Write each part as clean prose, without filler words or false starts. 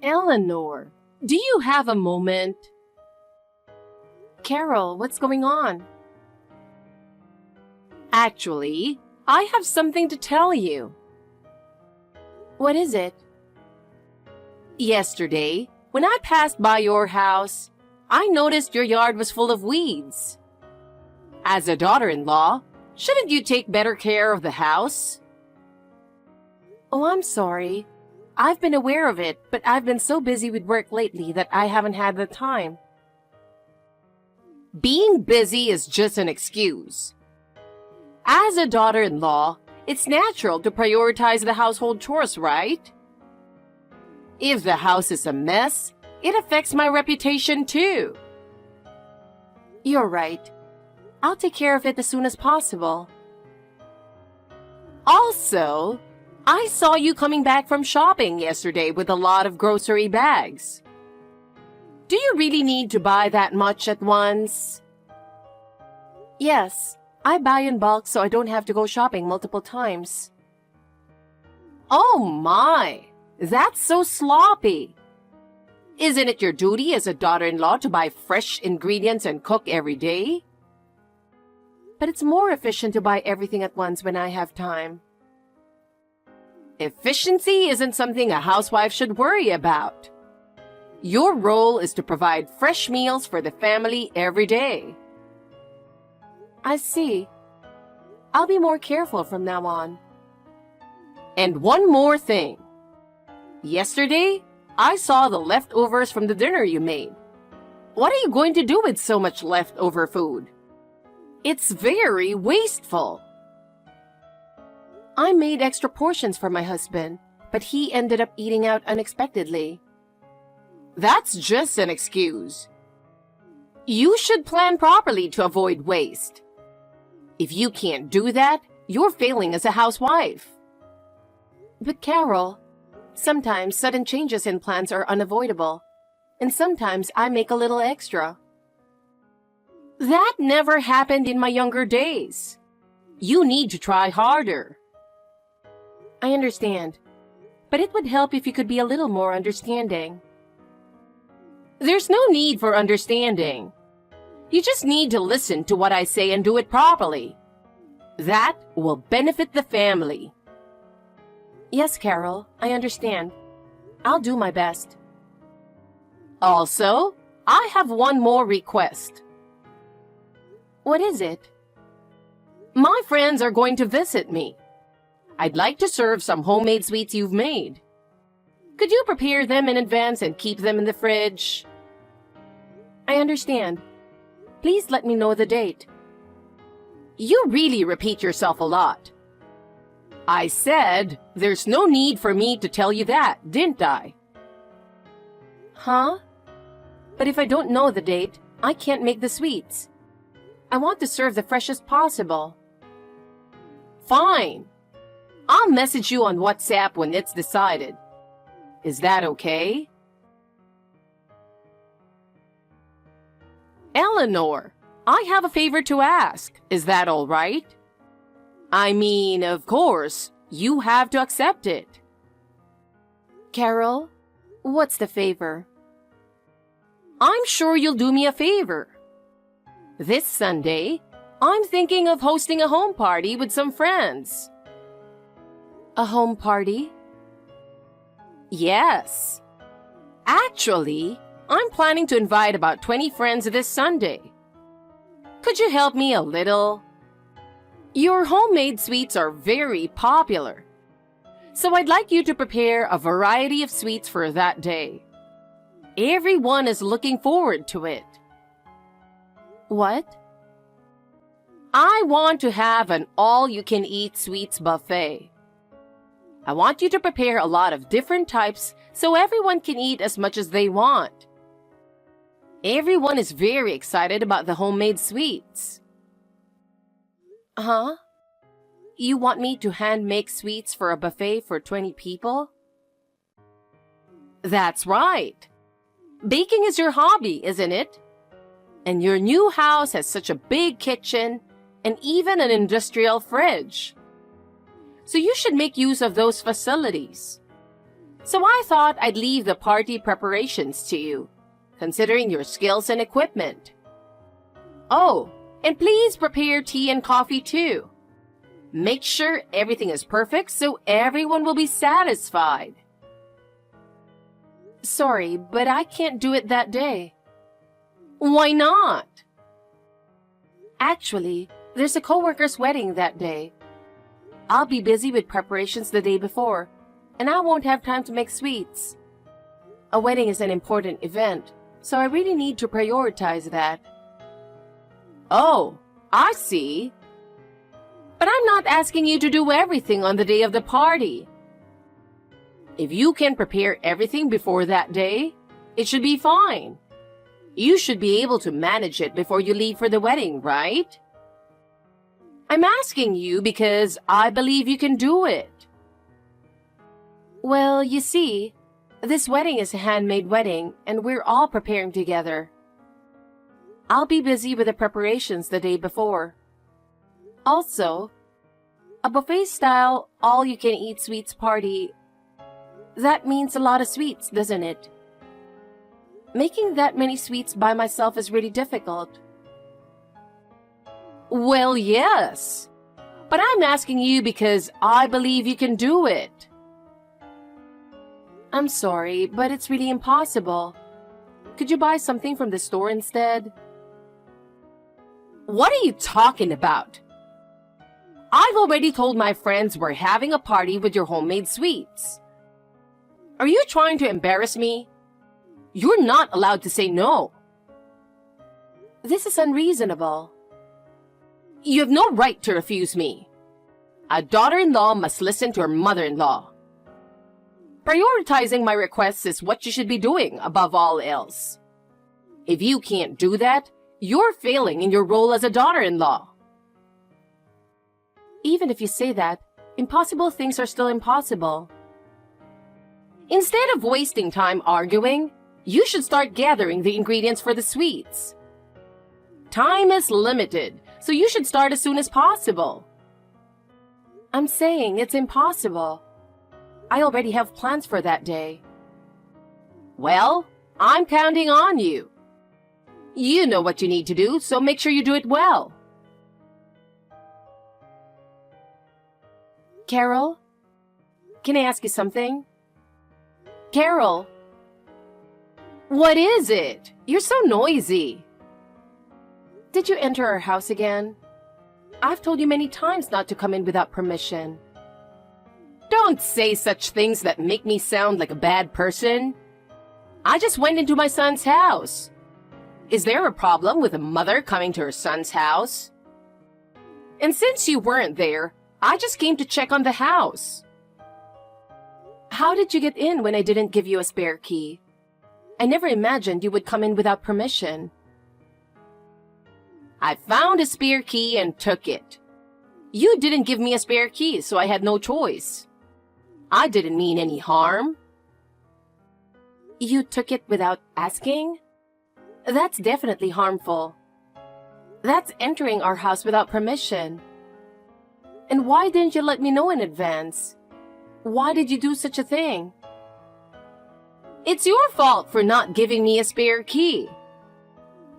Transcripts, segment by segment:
Eleanor, do you have a moment? Carol, what's going on? Actually, I have something to tell you. What is it? Yesterday, when I passed by your house, I noticed your yard was full of weeds. As a daughter-in-law, shouldn't you take better care of the house? Oh, I'm sorry. I've been aware of it, but I've been so busy with work lately that I haven't had the time. Being busy is just an excuse. As a daughter-in-law, it's natural to prioritize the household chores, right? If the house is a mess, it affects my reputation too. You're right. I'll take care of it as soon as possible. Also, I saw you coming back from shopping yesterday with a lot of grocery bags. Do you really need to buy that much at once? Yes, I buy in bulk so I don't have to go shopping multiple times. Oh my, that's so sloppy. Isn't it your duty as a daughter-in-law to buy fresh ingredients and cook every day? But it's more efficient to buy everything at once when I have time. Efficiency isn't something a housewife should worry about. Your role is to provide fresh meals for the family every day. I see. I'll be more careful from now on. And one more thing. Yesterday, I saw the leftovers from the dinner you made. What are you going to do with so much leftover food? It's very wasteful. I made extra portions for my husband, but he ended up eating out unexpectedly. That's just an excuse. You should plan properly to avoid waste. If you can't do that, you're failing as a housewife. But Carol, sometimes sudden changes in plans are unavoidable, and sometimes I make a little extra. That never happened in my younger days. You need to try harder. I understand, but it would help if you could be a little more understanding. There's no need for understanding. You just need to listen to what I say and do it properly. That will benefit the family. Yes, Carol, I understand. I'll do my best. Also, I have one more request. What is it? My friends are going to visit me. I'd like to serve some homemade sweets you've made. Could you prepare them in advance and keep them in the fridge? I understand. Please let me know the date. You really repeat yourself a lot. I said there's no need for me to tell you that, didn't I? Huh? But if I don't know the date, I can't make the sweets. I want to serve the freshest possible. Fine. I'll message you on WhatsApp when it's decided. Is that okay? Eleanor, I have a favor to ask. Is that all right? I mean, of course, you have to accept it. Carol, what's the favor? I'm sure you'll do me a favor. This Sunday, I'm thinking of hosting a home party with some friends. A home party? Yes. Actually, I'm planning to invite about 20 friends this Sunday. Could you help me a little? Your homemade sweets are very popular, so I'd like you to prepare a variety of sweets for that day. Everyone is looking forward to it. What? I want to have an all-you-can-eat sweets buffet. I want you to prepare a lot of different types so everyone can eat as much as they want. Everyone is very excited about the homemade sweets. Huh? You want me to hand-make sweets for a buffet for 20 people? That's right. Baking is your hobby, isn't it? And your new house has such a big kitchen and even an industrial fridge. So you should make use of those facilities. So I thought I'd leave the party preparations to you, considering your skills and equipment. Oh, and please prepare tea and coffee too. Make sure everything is perfect so everyone will be satisfied. Sorry, but I can't do it that day. Why not? Actually, there's a coworker's wedding that day. I'll be busy with preparations the day before, and I won't have time to make sweets. A wedding is an important event, so I really need to prioritize that. Oh, I see. But I'm not asking you to do everything on the day of the party. If you can prepare everything before that day, it should be fine. You should be able to manage it before you leave for the wedding, right? I'm asking you because I believe you can do it. Well, you see, this wedding is a handmade wedding and we're all preparing together. I'll be busy with the preparations the day before. Also, a buffet-style, all-you-can-eat sweets party, that means a lot of sweets, doesn't it? Making that many sweets by myself is really difficult. Well, yes, but I'm asking you because I believe you can do it. I'm sorry, but it's really impossible. Could you buy something from the store instead? What are you talking about? I've already told my friends we're having a party with your homemade sweets. Are you trying to embarrass me? You're not allowed to say no. This is unreasonable. You have no right to refuse me. A daughter-in-law must listen to her mother-in-law. Prioritizing my requests is what you should be doing above all else. If you can't do that, you're failing in your role as a daughter-in-law. Even if you say that, impossible things are still impossible. Instead of wasting time arguing, you should start gathering the ingredients for the sweets. Time is limited, so you should start as soon as possible. I'm saying it's impossible. I already have plans for that day. Well, I'm counting on you. You know what you need to do, so make sure you do it well. Carol? Can I ask you something? Carol? What is it? You're so noisy. Did you enter our house again? I've told you many times not to come in without permission. Don't say such things that make me sound like a bad person. I just went into my son's house. Is there a problem with a mother coming to her son's house? And since you weren't there, I just came to check on the house. How did you get in when I didn't give you a spare key? I never imagined you would come in without permission. I found a spare key and took it. You didn't give me a spare key, so I had no choice. I didn't mean any harm. You took it without asking? That's definitely harmful. That's entering our house without permission. And why didn't you let me know in advance? Why did you do such a thing? It's your fault for not giving me a spare key.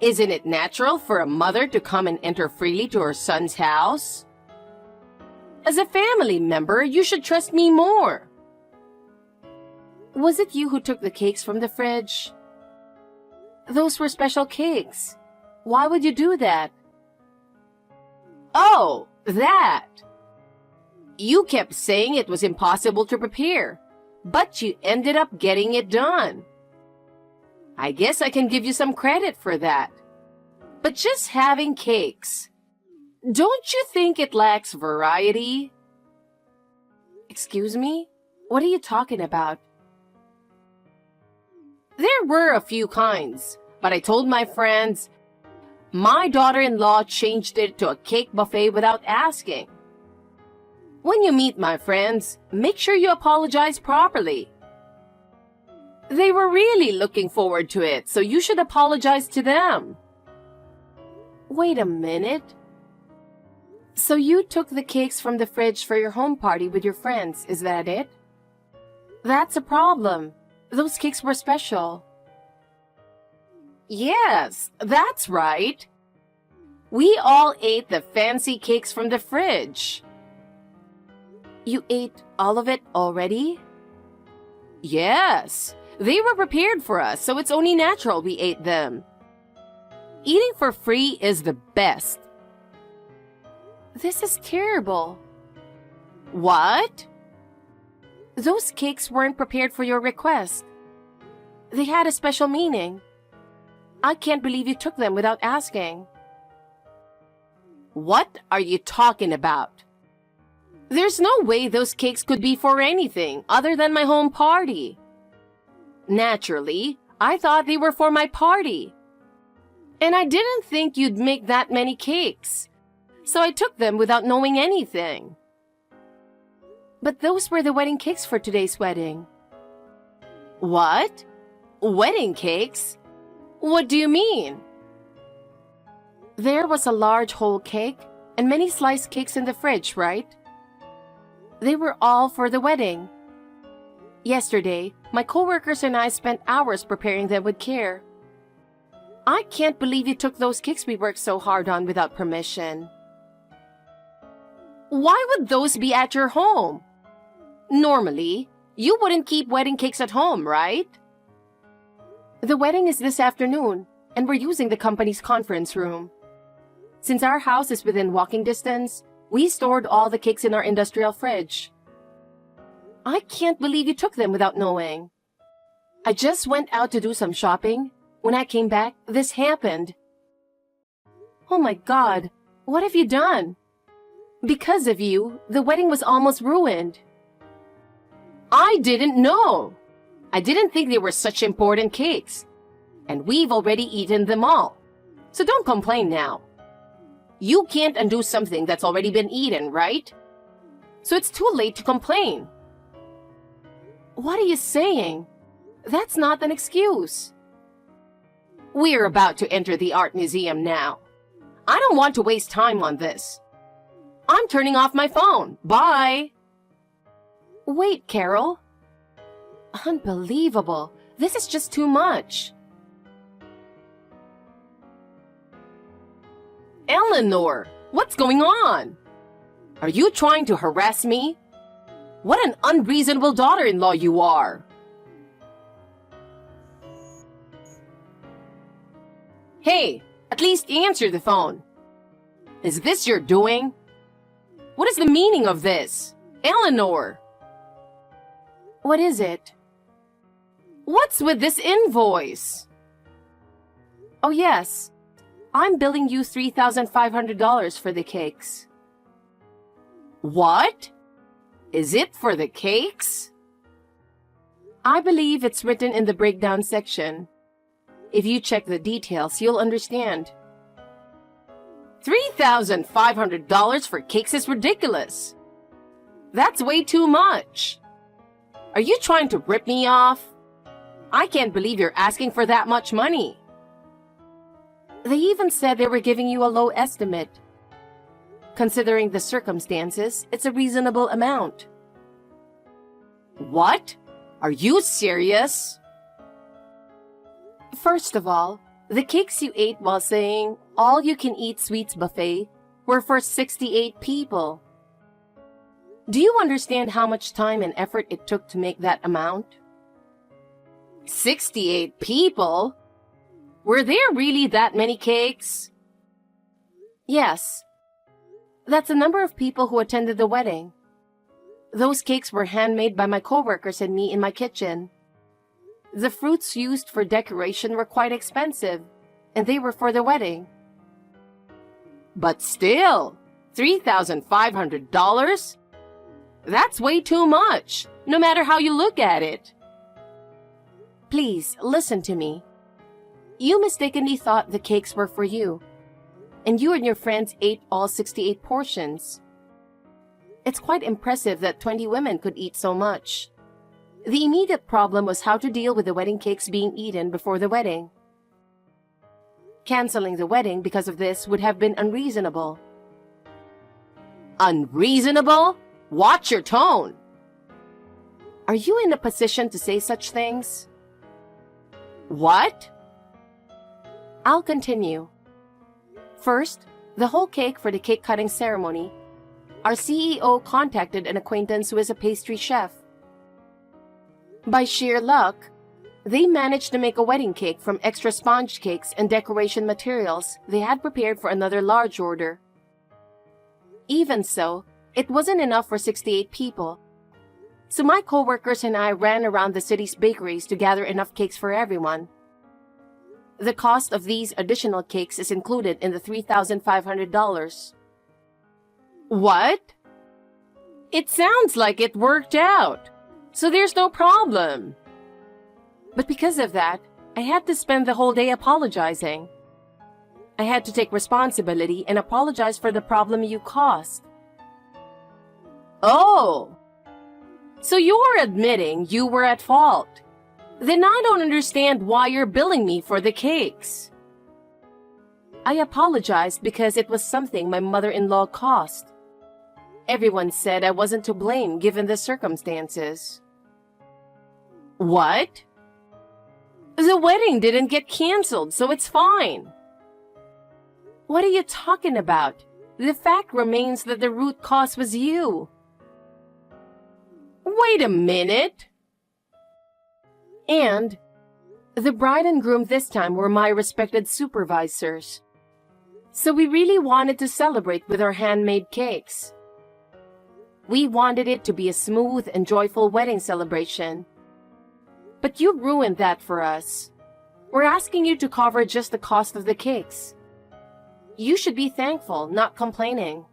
Isn't it natural for a mother to come and enter freely to her son's house? As a family member, you should trust me more. Was it you who took the cakes from the fridge? Those were special cakes. Why would you do that? Oh, that! You kept saying it was impossible to prepare, but you ended up getting it done. I guess I can give you some credit for that. But just having cakes, don't you think it lacks variety? Excuse me? What are you talking about? There were a few kinds, but I told my friends, my daughter-in-law changed it to a cake buffet without asking. When you meet my friends, make sure you apologize properly. They were really looking forward to it, so you should apologize to them. Wait a minute. So you took the cakes from the fridge for your home party with your friends, is that it? That's a problem. Those cakes were special. Yes, that's right. We all ate the fancy cakes from the fridge. You ate all of it already? Yes, they were prepared for us, so it's only natural we ate them. Eating for free is the best. This is terrible. What? Those cakes weren't prepared for your request. They had a special meaning. I can't believe you took them without asking. What are you talking about? There's no way those cakes could be for anything other than my home party. Naturally, I thought they were for my party. And I didn't think you'd make that many cakes, so I took them without knowing anything. But those were the wedding cakes for today's wedding. What? Wedding cakes? What do you mean? There was a large whole cake and many sliced cakes in the fridge, right? They were all for the wedding. Yesterday, my coworkers and I spent hours preparing them with care. I can't believe you took those cakes we worked so hard on without permission. Why would those be at your home? Normally, you wouldn't keep wedding cakes at home, right? The wedding is this afternoon, and we're using the company's conference room. Since our house is within walking distance, we stored all the cakes in our industrial fridge. I can't believe you took them without knowing. I just went out to do some shopping. When I came back, this happened. Oh my God, what have you done? Because of you, the wedding was almost ruined. I didn't know. I didn't think they were such important cakes. And we've already eaten them all. So don't complain now. You can't undo something that's already been eaten, right? So it's too late to complain. What are you saying? That's not an excuse. We're about to enter the art museum now. I don't want to waste time on this. I'm turning off my phone. Bye. Wait, Carol. Unbelievable. This is just too much. Eleanor, what's going on? Are you trying to harass me? What an unreasonable daughter-in-law you are. Hey, at least answer the phone. Is this your doing? What is the meaning of this? Eleanor! What is it? What's with this invoice? Oh yes, I'm billing you $3,500 for the cakes. What? Is it for the cakes? I believe it's written in the breakdown section. If you check the details, you'll understand. $3,500 for cakes is ridiculous. That's way too much. Are you trying to rip me off? I can't believe you're asking for that much money. They even said they were giving you a low estimate. Considering the circumstances, it's a reasonable amount. What? Are you serious? First of all, the cakes you ate while saying all-you-can-eat sweets buffet were for 68 people. Do you understand how much time and effort it took to make that amount? 68 people? Were there really that many cakes? Yes. That's the number of people who attended the wedding. Those cakes were handmade by my coworkers and me in my kitchen. The fruits used for decoration were quite expensive, and they were for the wedding. But still, $3,500? That's way too much, no matter how you look at it. Please, listen to me. You mistakenly thought the cakes were for you, and you and your friends ate all 68 portions. It's quite impressive that 20 women could eat so much. The immediate problem was how to deal with the wedding cakes being eaten before the wedding. Canceling the wedding because of this would have been unreasonable. Unreasonable? Watch your tone. Are you in a position to say such things? What? I'll continue. First, the whole cake for the cake cutting ceremony. Our CEO contacted an acquaintance who is a pastry chef. By sheer luck, they managed to make a wedding cake from extra sponge cakes and decoration materials they had prepared for another large order. Even so, it wasn't enough for 68 people. So my coworkers and I ran around the city's bakeries to gather enough cakes for everyone. The cost of these additional cakes is included in the $3,500. What? It sounds like it worked out, so there's no problem. But because of that, I had to spend the whole day apologizing. I had to take responsibility and apologize for the problem you caused. Oh, so you're admitting you were at fault. Then I don't understand why you're billing me for the cakes. I apologized because it was something my mother-in-law caused. Everyone said I wasn't to blame given the circumstances. What? The wedding didn't get canceled, so it's fine. What are you talking about? The fact remains that the root cause was you. Wait a minute. And the bride and groom this time were my respected supervisors. So we really wanted to celebrate with our handmade cakes. We wanted it to be a smooth and joyful wedding celebration. But you ruined that for us. We're asking you to cover just the cost of the cakes. You should be thankful, not complaining.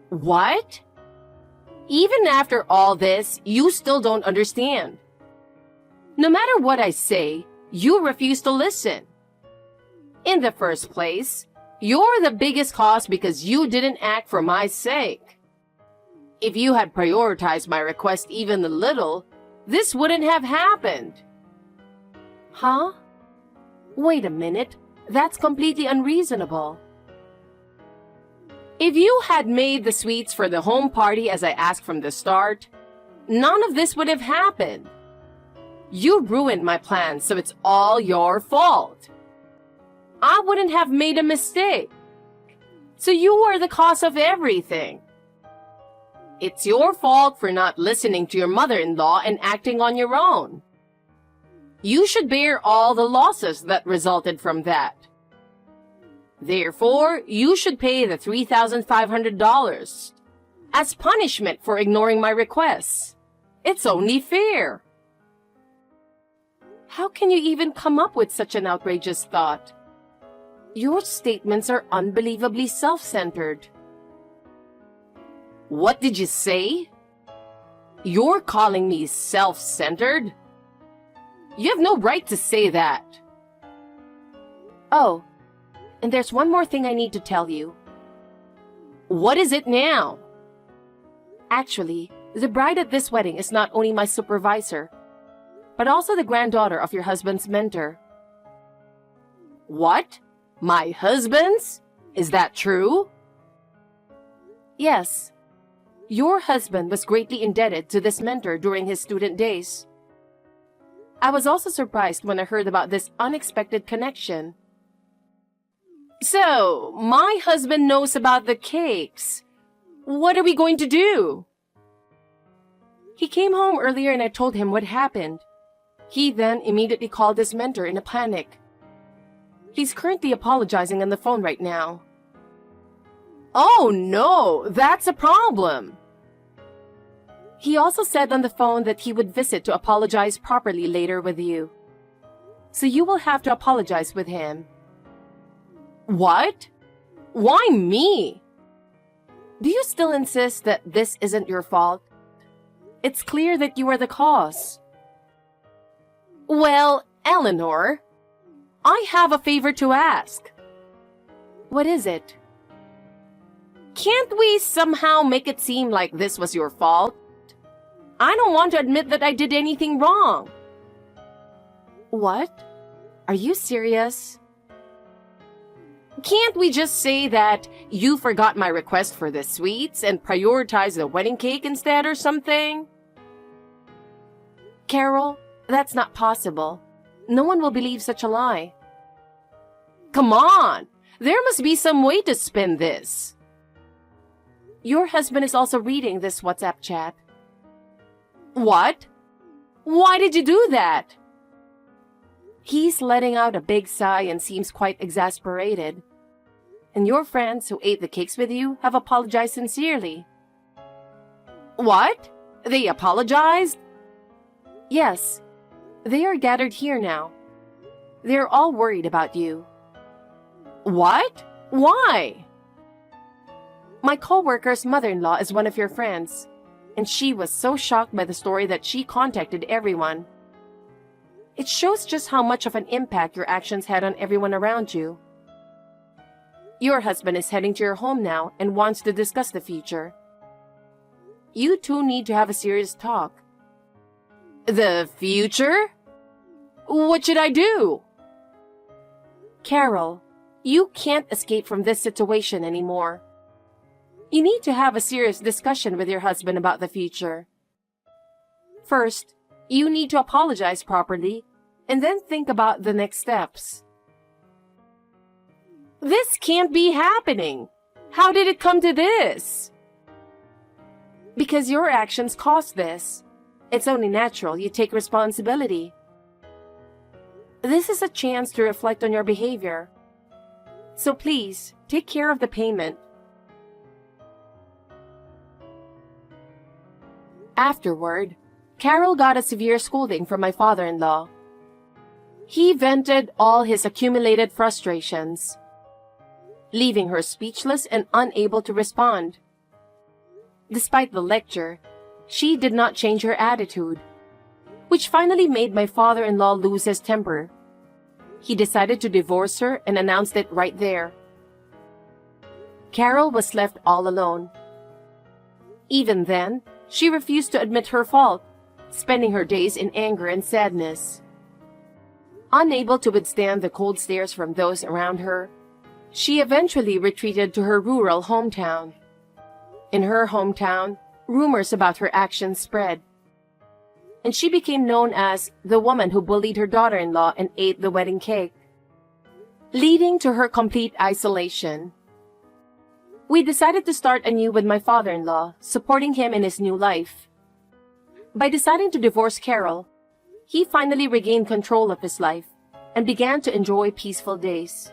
What? Even after all this, you still don't understand. No matter what I say, you refuse to listen. In the first place, you're the biggest cause because you didn't act for my sake. If you had prioritized my request even a little, this wouldn't have happened. Huh? Wait a minute. That's completely unreasonable. If you had made the sweets for the home party as I asked from the start, none of this would have happened. You ruined my plans, so it's all your fault. I wouldn't have made a mistake. So you are the cause of everything. It's your fault for not listening to your mother-in-law and acting on your own. You should bear all the losses that resulted from that. Therefore, you should pay the $3,500 as punishment for ignoring my requests. It's only fair. How can you even come up with such an outrageous thought? Your statements are unbelievably self-centered. What did you say? You're calling me self-centered? You have no right to say that. Oh, and there's one more thing I need to tell you. What is it now? Actually, the bride at this wedding is not only my supervisor, but also the granddaughter of your husband's mentor. What? My husband's? Is that true? Yes. Your husband was greatly indebted to this mentor during his student days. I was also surprised when I heard about this unexpected connection. So, my husband knows about the cakes. What are we going to do? He came home earlier and I told him what happened. He then immediately called his mentor in a panic. He's currently apologizing on the phone right now. Oh no, that's a problem. He also said on the phone that he would visit to apologize properly later with you. So you will have to apologize with him. What? Why me? Do you still insist that this isn't your fault? It's clear that you are the cause. Well, Eleanor, I have a favor to ask. What is it? Can't we somehow make it seem like this was your fault? I don't want to admit that I did anything wrong. What? Are you serious? Can't we just say that you forgot my request for the sweets and prioritize the wedding cake instead or something? Carol, that's not possible. No one will believe such a lie. Come on! There must be some way to spin this. Your husband is also reading this WhatsApp chat. What? Why did you do that? He's letting out a big sigh and seems quite exasperated. And your friends who ate the cakes with you have apologized sincerely. What? They apologized? Yes. They are gathered here now. They're all worried about you. What? Why? My co-worker's mother-in-law is one of your friends, and she was so shocked by the story that she contacted everyone. It shows just how much of an impact your actions had on everyone around you. Your husband is heading to your home now and wants to discuss the future. You two need to have a serious talk. The future? What should I do? Carol, you can't escape from this situation anymore. You need to have a serious discussion with your husband about the future. First, you need to apologize properly, and then think about the next steps. This can't be happening. How did it come to this? Because your actions caused this. It's only natural you take responsibility. This is a chance to reflect on your behavior. So please, take care of the payment. Afterward, Carol got a severe scolding from my father-in-law. He vented all his accumulated frustrations, leaving her speechless and unable to respond. Despite the lecture, she did not change her attitude, which finally made my father-in-law lose his temper. He decided to divorce her and announced it right there. Carol was left all alone. Even then, she refused to admit her fault, spending her days in anger and sadness. Unable to withstand the cold stares from those around her, she eventually retreated to her rural hometown. In her hometown, rumors about her actions spread, and she became known as the woman who bullied her daughter-in-law and ate the wedding cake, leading to her complete isolation. We decided to start anew with my father-in-law, supporting him in his new life. By deciding to divorce Carol, he finally regained control of his life and began to enjoy peaceful days.